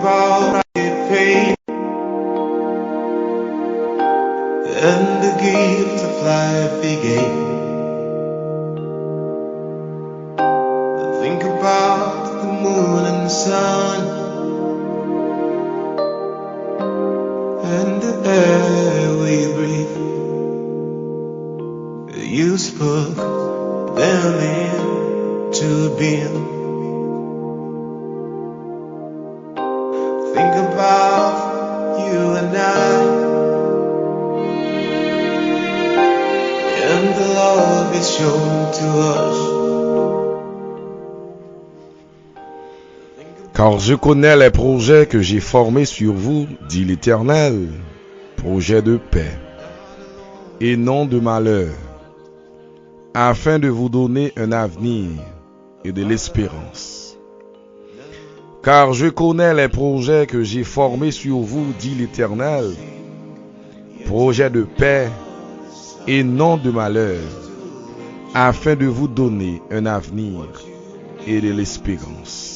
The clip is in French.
about I get paid and the gift of life he gave. I think about the moon and the sun and the air we breathe. You spoke them into being. Think about you and I and the love is shown to us. Car je connais les projets que j'ai formés sur vous, dit l'Éternel, projets de paix et non de malheur, afin de vous donner un avenir et de l'espérance. Car je connais les projets que j'ai formés sur vous, dit l'Éternel, projets de paix et non de malheur, afin de vous donner un avenir et de l'espérance.